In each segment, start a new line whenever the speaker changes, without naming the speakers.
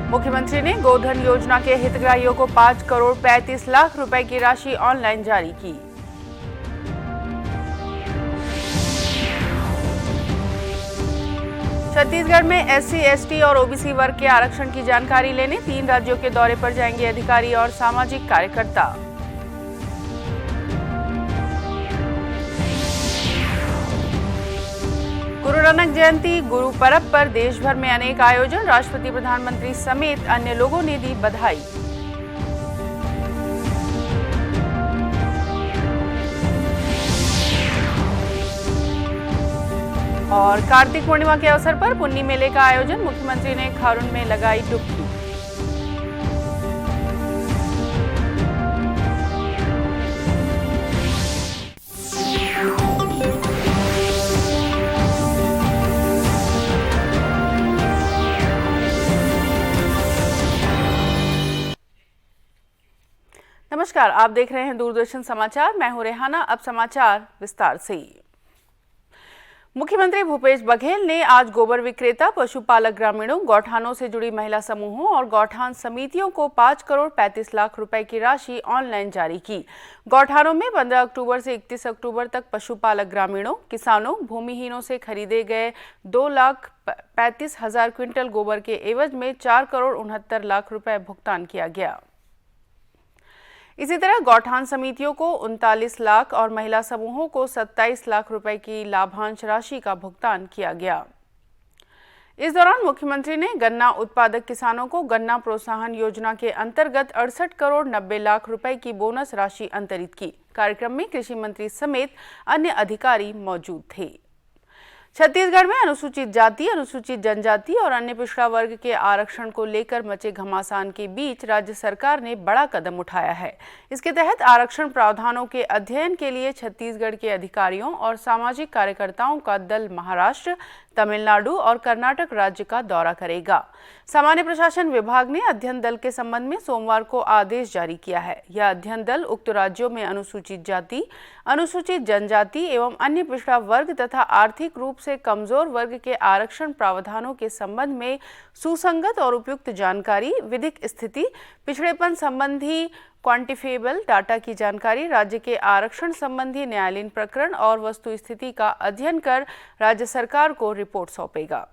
मुख्यमंत्री ने गोधन योजना के हितग्राहियों को 5 करोड़ 35 लाख रुपए की राशि ऑनलाइन जारी की। छत्तीसगढ़ में एससी, एसटी और ओबीसी वर्ग के आरक्षण की जानकारी लेने 3 राज्यों के दौरे पर जाएंगे अधिकारी और सामाजिक कार्यकर्ता। गुरु नानक जयंती गुरु पर्व पर देश भर में अनेक आयोजन, राष्ट्रपति, प्रधानमंत्री समेत अन्य लोगों ने दी बधाई। और कार्तिक पूर्णिमा के अवसर पर पुन्नी मेले का आयोजन, मुख्यमंत्री ने खारून में लगाई डुबकी। नमस्कार, आप देख रहे हैं दूरदर्शन समाचार। मैं हूं रेहाना। अब समाचार विस्तार से। मुख्यमंत्री भूपेश बघेल ने आज गोबर विक्रेता, पशुपालक ग्रामीणों, गौठानों से जुड़ी महिला समूहों और गौठान समितियों को 5 करोड़ 35 लाख रुपए की राशि ऑनलाइन जारी की। गौठानों में 15 अक्टूबर से 31 अक्टूबर तक पशुपालक ग्रामीणों, किसानों, भूमिहीनों से खरीदे गए 2,35,000 क्विंटल गोबर के एवज में 4 करोड़ 69 लाख रुपए भुगतान किया गया। इसी तरह गौठान समितियों को 39 लाख और महिला समूहों को 27 लाख रुपए की लाभांश राशि का भुगतान किया गया। इस दौरान मुख्यमंत्री ने गन्ना उत्पादक किसानों को गन्ना प्रोत्साहन योजना के अंतर्गत 68 करोड़ 90 लाख रुपए की बोनस राशि अंतरित की। कार्यक्रम में कृषि मंत्री समेत अन्य अधिकारी मौजूद थे। छत्तीसगढ़ में अनुसूचित जाति, अनुसूचित जनजाति और अन्य पिछड़ा वर्ग के आरक्षण को लेकर मचे घमासान के बीच राज्य सरकार ने बड़ा कदम उठाया है। इसके तहत आरक्षण प्रावधानों के अध्ययन के लिए छत्तीसगढ़ के अधिकारियों और सामाजिक कार्यकर्ताओं का दल महाराष्ट्र, तमिलनाडु और कर्नाटक राज्य का दौरा करेगा। सामान्य प्रशासन विभाग ने अध्ययन दल के संबंध में सोमवार को आदेश जारी किया है। यह अध्ययन दल उक्त राज्यों में अनुसूचित जाति, अनुसूचित जनजाति एवं अन्य पिछड़ा वर्ग तथा आर्थिक रूप से कमजोर वर्ग के आरक्षण प्रावधानों के संबंध में सुसंगत और उपयुक्त जानकारी, विधिक स्थिति, पिछड़ेपन संबंधी क्वांटिफिएबल डाटा की जानकारी, राज्य के आरक्षण संबंधी न्यायालयीन प्रकरण और वस्तु स्थिति का अध्ययन कर राज्य सरकार को रिपोर्ट सौंपेगा।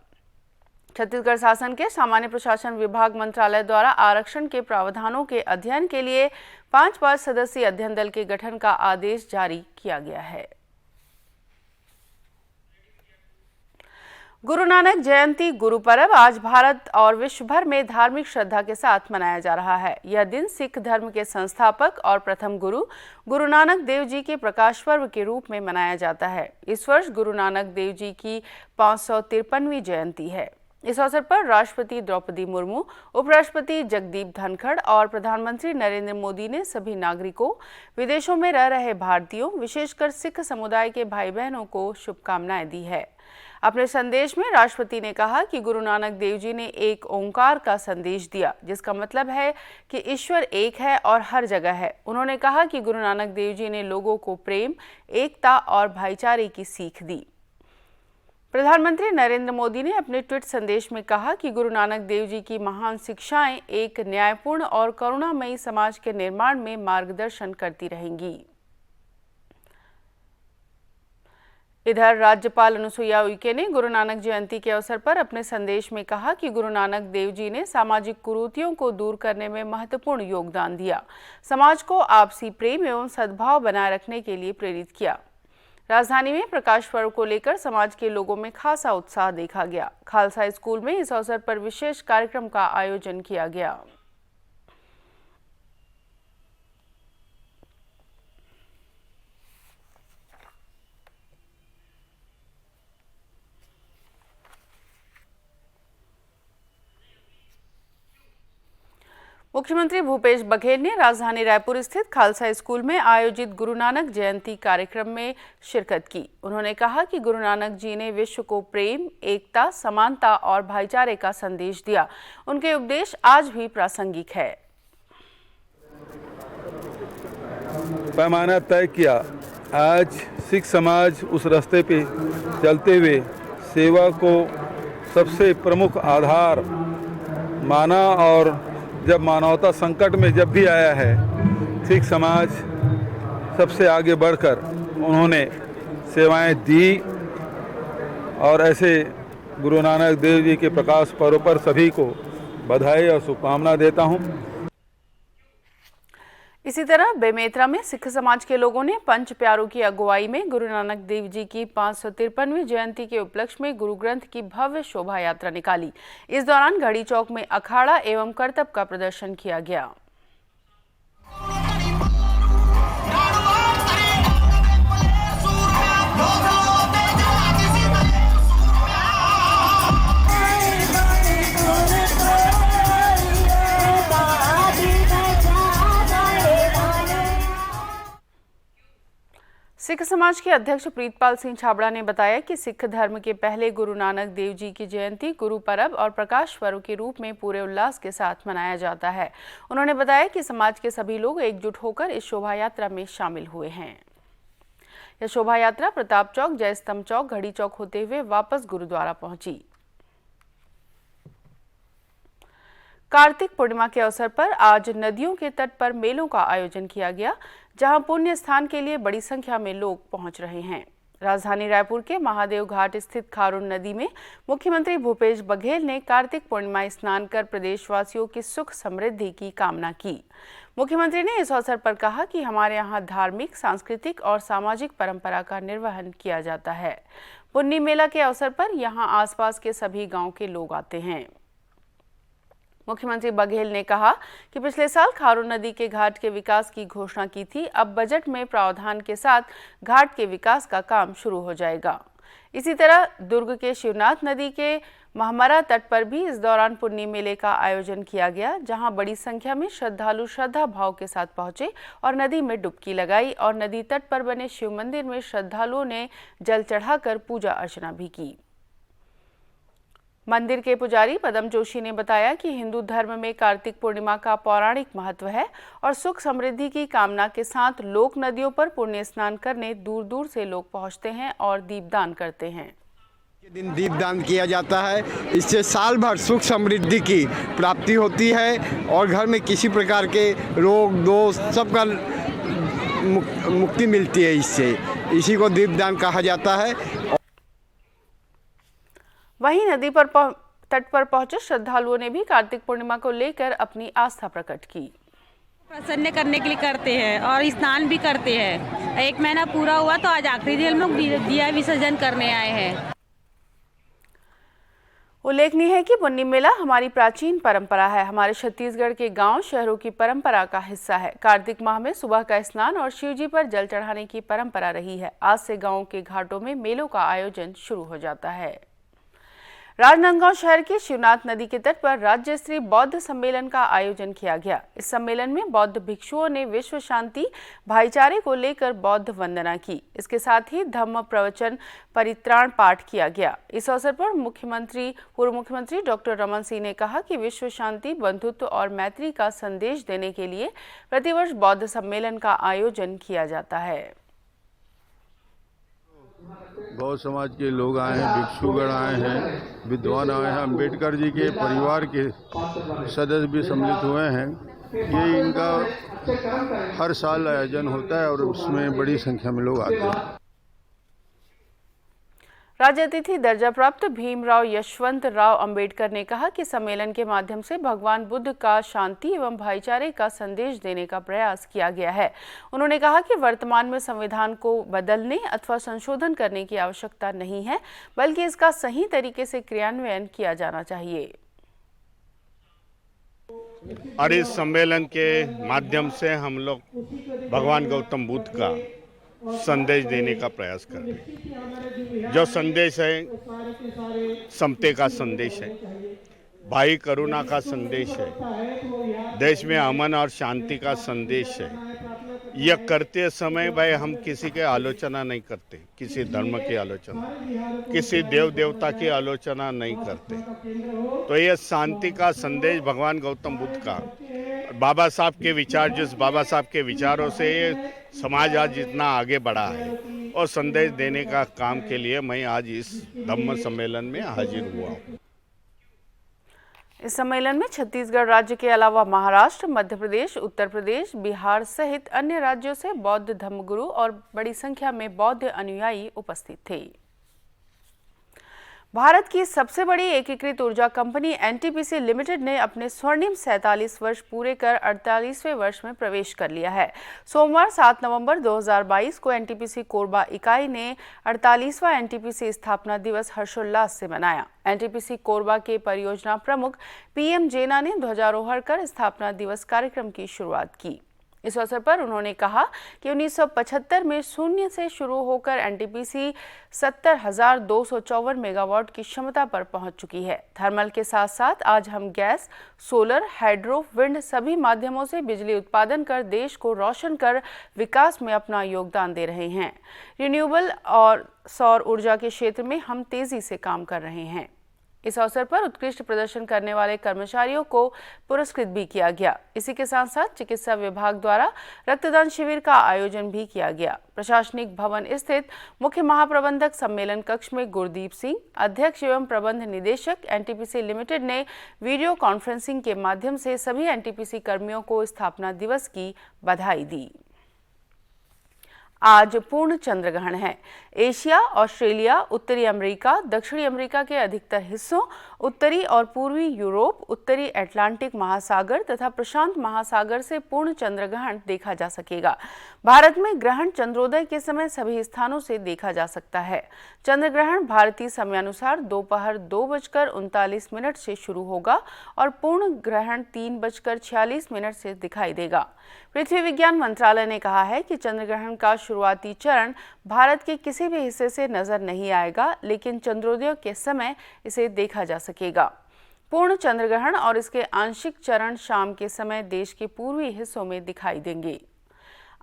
छत्तीसगढ़ शासन के सामान्य प्रशासन विभाग मंत्रालय द्वारा आरक्षण के प्रावधानों के अध्ययन के लिए 5 सदस्यीय अध्ययन दल के गठन का आदेश जारी किया गया है। गुरु नानक जयंती गुरु पर्व आज भारत और विश्व भर में धार्मिक श्रद्धा के साथ मनाया जा रहा है। यह दिन सिख धर्म के संस्थापक और प्रथम गुरु गुरु नानक देव जी के प्रकाश पर्व के रूप में मनाया जाता है। इस वर्ष गुरु नानक देव जी की 553वीं जयंती है। इस अवसर पर राष्ट्रपति द्रौपदी मुर्मू, उपराष्ट्रपति जगदीप धनखड़ और प्रधानमंत्री नरेंद्र मोदी ने सभी नागरिकों, विदेशों में रह रहे भारतीयों, विशेषकर सिख समुदाय के भाई बहनों को शुभकामनाएं दी है। अपने संदेश में राष्ट्रपति ने कहा कि गुरु नानक देव जी ने एक ओंकार का संदेश दिया, जिसका मतलब है कि ईश्वर एक है और हर जगह है। उन्होंने कहा कि गुरु नानक देव जी ने लोगों को प्रेम, एकता और भाईचारे की सीख दी। प्रधानमंत्री नरेंद्र मोदी ने अपने ट्वीट संदेश में कहा कि गुरु नानक देव जी की महान शिक्षाएं एक न्यायपूर्ण और करुणामयी समाज के निर्माण में मार्गदर्शन करती रहेंगी। इधर राज्यपाल अनुसुईया उइके ने गुरु नानक जयंती के अवसर पर अपने संदेश में कहा कि गुरु नानक देव जी ने सामाजिक कुरीतियों को दूर करने में महत्वपूर्ण योगदान दिया, समाज को आपसी प्रेम एवं सद्भाव बनाए रखने के लिए प्रेरित किया। राजधानी में प्रकाश पर्व को लेकर समाज के लोगों में खासा उत्साह देखा गया। खालसा स्कूल में इस अवसर पर विशेष कार्यक्रम का आयोजन किया गया। मुख्यमंत्री भूपेश बघेल ने राजधानी रायपुर स्थित खालसा स्कूल में आयोजित गुरु नानक जयंती कार्यक्रम में शिरकत की। उन्होंने कहा कि गुरु नानक जी ने विश्व को प्रेम, एकता, समानता और भाईचारे का संदेश दिया। उनके उपदेश आज भी प्रासंगिक है।
पैमाना तय किया। आज सिख समाज उस रास्ते पे चलते हुए सेवा को सबसे प्रमुख आधार माना और जब मानवता संकट में जब भी आया है, सिख समाज सबसे आगे बढ़कर उन्होंने सेवाएं दी। और ऐसे गुरु नानक देव जी के प्रकाश पर्व पर सभी को बधाई और शुभकामना देता हूं।
इसी तरह बेमेतरा में सिख समाज के लोगों ने पंच प्यारों की अगुवाई में गुरु नानक देव जी की 553वीं जयंती के उपलक्ष्य में गुरु ग्रंथ की भव्य शोभा यात्रा निकाली। इस दौरान घड़ी चौक में अखाड़ा एवं करतब का प्रदर्शन किया गया। सिख समाज के अध्यक्ष प्रीतपाल सिंह छाबड़ा ने बताया कि सिख धर्म के पहले गुरु नानक देव जी की जयंती गुरु पर्व और प्रकाश पर्व के रूप में पूरे उल्लास के साथ मनाया जाता है। उन्होंने बताया कि समाज के सभी लोग एकजुट होकर इस शोभा यात्रा में शामिल हुए हैं। यह शोभा यात्रा प्रताप चौक, जय स्तंभ चौक, घड़ी चौक होते हुए वापस गुरुद्वारा पहुंची। कार्तिक पूर्णिमा के अवसर पर आज नदियों के तट पर मेलों का आयोजन किया गया, जहां पुण्य स्थान के लिए बड़ी संख्या में लोग पहुंच रहे हैं। राजधानी रायपुर के महादेव घाट स्थित खारून नदी में मुख्यमंत्री भूपेश बघेल ने कार्तिक पूर्णिमा स्नान कर प्रदेशवासियों की सुख समृद्धि की कामना की। मुख्यमंत्री ने इस अवसर पर कहा कि हमारे यहाँ धार्मिक, सांस्कृतिक और सामाजिक परंपरा का निर्वहन किया जाता है। पुन्नी मेला के अवसर पर यहाँ आसपास के सभी गाँव के लोग आते हैं। मुख्यमंत्री बघेल ने कहा कि पिछले साल खारून नदी के घाट के विकास की घोषणा की थी। अब बजट में प्रावधान के साथ घाट के विकास का काम शुरू हो जाएगा। इसी तरह दुर्ग के शिवनाथ नदी के महमरा तट पर भी इस दौरान पुन्नी मेले का आयोजन किया गया, जहां बड़ी संख्या में श्रद्धालु श्रद्धा भाव के साथ पहुंचे और नदी में डुबकी लगाई और नदी तट पर बने शिव मंदिर में श्रद्धालुओं ने जल चढ़ाकर पूजा अर्चना भी की। मंदिर के पुजारी पदम जोशी ने बताया कि हिंदू धर्म में कार्तिक पूर्णिमा का पौराणिक महत्व है और सुख समृद्धि की कामना के साथ लोक नदियों पर पुण्य स्नान करने दूर दूर से लोग पहुंचते हैं और दीपदान करते हैं।
दिन दीपदान किया जाता है, इससे साल भर सुख समृद्धि की प्राप्ति होती है और घर में किसी प्रकार के रोग दोष सबका मुक्ति मिलती है। इससे इसी को दीपदान कहा जाता है।
वहीं नदी पर तट पर पहुंचे श्रद्धालुओं ने भी कार्तिक पूर्णिमा को लेकर अपनी आस्था प्रकट की।
प्रसन्न करने के लिए करते हैं और स्नान भी करते हैं। 1 महीना पूरा हुआ तो आज आखिरी दिन हम लोग दिया विसर्जन करने आए हैं।
उल्लेखनीय है कि पुन्नी मेला हमारी प्राचीन परंपरा है, हमारे छत्तीसगढ़ के गांव शहरों की परंपरा का हिस्सा है। कार्तिक माह में सुबह का स्नान और शिवजी पर जल चढ़ाने की परंपरा रही है। आज से गांवों के घाटों में मेलों का आयोजन शुरू हो जाता है। राजनांदगांव शहर के शिवनाथ नदी के तट पर राज्य स्तरीय बौद्ध सम्मेलन का आयोजन किया गया। इस सम्मेलन में बौद्ध भिक्षुओं ने विश्व शांति, भाईचारे को लेकर बौद्ध वंदना की। इसके साथ ही धम्म प्रवचन परित्राण पाठ किया गया। इस अवसर पर पूर्व मुख्यमंत्री डॉक्टर रमन सिंह ने कहा कि विश्व शांति, बंधुत्व और मैत्री का संदेश देने के लिए प्रतिवर्ष बौद्ध सम्मेलन का आयोजन किया जाता है।
गौ समाज के लोग आए हैं, भिक्षुगण आए हैं, विद्वान आए हैं, अंबेडकर जी के परिवार के सदस्य भी सम्मिलित हुए हैं। ये इनका हर साल आयोजन होता है और उसमें बड़ी संख्या में लोग आते हैं।
राज्य अतिथि दर्जा प्राप्त भीमराव यशवंत राव अंबेडकर ने कहा कि सम्मेलन के माध्यम से भगवान बुद्ध का शांति एवं भाईचारे का संदेश देने का प्रयास किया गया है। उन्होंने कहा कि वर्तमान में संविधान को बदलने अथवा संशोधन करने की आवश्यकता नहीं है, बल्कि इसका सही तरीके से क्रियान्वयन किया जाना चाहिए।
और इस सम्मेलन के माध्यम से हम लोग भगवान गौतम बुद्ध का संदेश देने का प्रयास कर रहे हैं। जो संदेश है समते का संदेश है, भाई करुणा का संदेश है, देश में अमन और शांति का संदेश है। यह करते समय भाई हम किसी के आलोचना नहीं करते, किसी धर्म की आलोचना, किसी देव देवता की आलोचना नहीं करते। तो यह शांति का संदेश भगवान गौतम बुद्ध का, बाबा साहब के विचार, जिस बाबा साहब के विचारों से ये समाज आज जितना आगे बढ़ा है और संदेश देने का काम के लिए मैं आज इस धम्म सम्मेलन में हाजिर हुआ हूँ।
इस सम्मेलन में छत्तीसगढ़ राज्य के अलावा महाराष्ट्र, मध्य प्रदेश, उत्तर प्रदेश, बिहार सहित अन्य राज्यों से बौद्ध धर्मगुरु और बड़ी संख्या में बौद्ध अनुयायी उपस्थित थे। भारत की सबसे बड़ी एकीकृत ऊर्जा कंपनी एनटीपीसी लिमिटेड ने अपने स्वर्णिम 47 वर्ष पूरे कर 48वें वर्ष में प्रवेश कर लिया है। सोमवार 7 नवंबर 2022 को एनटीपीसी कोरबा इकाई ने 48वां एनटीपीसी स्थापना दिवस हर्षोल्लास से मनाया। एनटीपीसी कोरबा के परियोजना प्रमुख पीएम जेना ने ध्वजारोहण कर स्थापना दिवस कार्यक्रम की शुरुआत की। इस अवसर पर उन्होंने कहा कि 1975 में शून्य से शुरू होकर एनटीपीसी 70,254 मेगावाट की क्षमता पर पहुंच चुकी है। थर्मल के साथ साथ आज हम गैस, सोलर, हाइड्रो, विंड सभी माध्यमों से बिजली उत्पादन कर देश को रोशन कर विकास में अपना योगदान दे रहे हैं। रिन्यूएबल और सौर ऊर्जा के क्षेत्र में हम तेजी से काम कर रहे हैं। इस अवसर पर उत्कृष्ट प्रदर्शन करने वाले कर्मचारियों को पुरस्कृत भी किया गया। इसी के साथ साथ चिकित्सा विभाग द्वारा रक्तदान शिविर का आयोजन भी किया गया। प्रशासनिक भवन स्थित मुख्य महाप्रबंधक सम्मेलन कक्ष में गुरदीप सिंह, अध्यक्ष एवं प्रबंध निदेशक एनटीपीसी लिमिटेड ने वीडियो कॉन्फ्रेंसिंग के माध्यम से सभी एनटीपीसी कर्मियों को स्थापना दिवस की बधाई दी। आज पूर्ण चंद्रग्रहण है। एशिया, ऑस्ट्रेलिया, उत्तरी अमेरिका, दक्षिणी अमेरिका के अधिकतर हिस्सों, उत्तरी और पूर्वी यूरोप, उत्तरी अटलांटिक महासागर तथा प्रशांत महासागर से पूर्ण चंद्रग्रहण देखा जा सकेगा। भारत में ग्रहण चंद्रोदय के समय सभी स्थानों से देखा जा सकता है। चंद्रग्रहण भारतीय समयानुसार दोपहर 2:39 से शुरू होगा और पूर्ण ग्रहण 3:46 से दिखाई देगा। पृथ्वी विज्ञान मंत्रालय ने कहा है कि चंद्रग्रहण का शुरुआती चरण भारत के किसी भी हिस्से से नजर नहीं आएगा, लेकिन चंद्रोदय के समय इसे देखा जा सकेगा। पूर्ण चंद्रग्रहण और इसके आंशिक चरण शाम के समय देश के पूर्वी हिस्सों में दिखाई देंगे।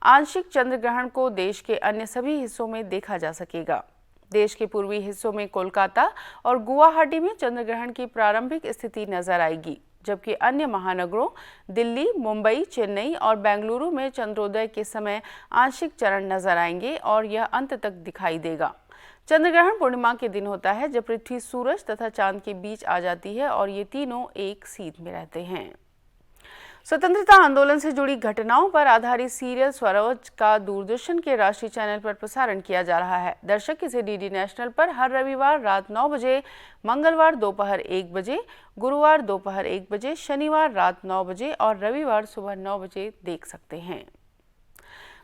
आंशिक चंद्रग्रहण को देश के अन्य सभी हिस्सों में देखा जा सकेगा। देश के पूर्वी हिस्सों में कोलकाता और गुवाहाटी में चंद्रग्रहण की प्रारंभिक स्थिति नजर आएगी, जबकि अन्य महानगरों दिल्ली, मुंबई, चेन्नई और बेंगलुरु में चंद्रोदय के समय आंशिक चरण नजर आएंगे और यह अंत तक दिखाई देगा। चंद्रग्रहण पूर्णिमा के दिन होता है जब पृथ्वी सूरज तथा चांद के बीच आ जाती है और ये तीनों एक सीध में रहते हैं। स्वतंत्रता आंदोलन से जुड़ी घटनाओं पर आधारित सीरियल स्वराज का दूरदर्शन के राष्ट्रीय चैनल पर प्रसारण किया जा रहा है। दर्शक इसे डीडी नेशनल पर हर रविवार रात 9 बजे, मंगलवार दोपहर 1 बजे, गुरुवार दोपहर 1 बजे, शनिवार रात 9 बजे और रविवार सुबह 9 बजे देख सकते हैं।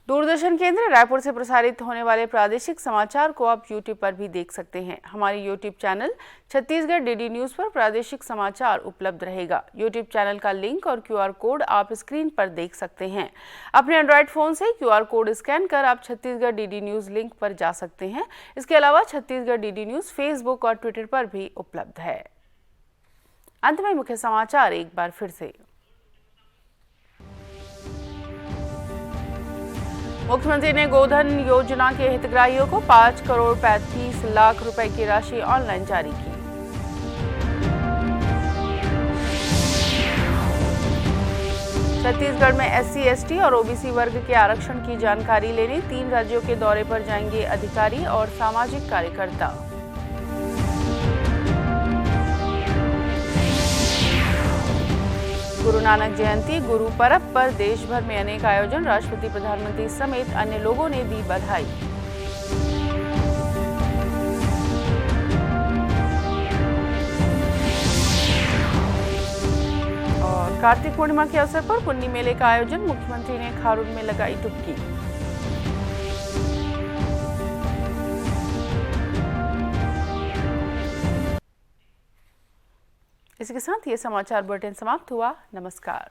दूरदर्शन केंद्र रायपुर से प्रसारित होने वाले प्रादेशिक समाचार को आप यूट्यूब पर भी देख सकते हैं। हमारे YouTube channel Chhattisgarh DD news पर प्रादेशिक समाचार उपलब्ध रहेगा। यूट्यूब चैनल का लिंक और क्यूआर कोड आप स्क्रीन पर देख सकते हैं। अपने एंड्रॉयड फोन से क्यूआर कोड स्कैन कर आप छत्तीसगढ़ डीडी न्यूज लिंक पर जा सकते हैं। इसके अलावा छत्तीसगढ़ डीडी न्यूज फेसबुक और ट्विटर पर भी उपलब्ध है। अंत में मुख्य समाचार एक बार फिर से। मुख्यमंत्री ने गोधन योजना के हितग्राहियों को 5 करोड़ 35 लाख रुपए की राशि ऑनलाइन जारी की। छत्तीसगढ़ में एससी, एसटी और ओबीसी वर्ग के आरक्षण की जानकारी लेने 3 राज्यों के दौरे पर जाएंगे अधिकारी और सामाजिक कार्यकर्ता। गुरु नानक जयंती गुरु पर्व पर देश भर में अनेक आयोजन, राष्ट्रपति, प्रधानमंत्री समेत अन्य लोगों ने दी बधाई। और कार्तिक पूर्णिमा के अवसर पर पुन्नी मेले का आयोजन, मुख्यमंत्री ने खारून में लगाई डुबकी। इसके साथ ये समाचार बुलेटिन समाप्त हुआ। नमस्कार।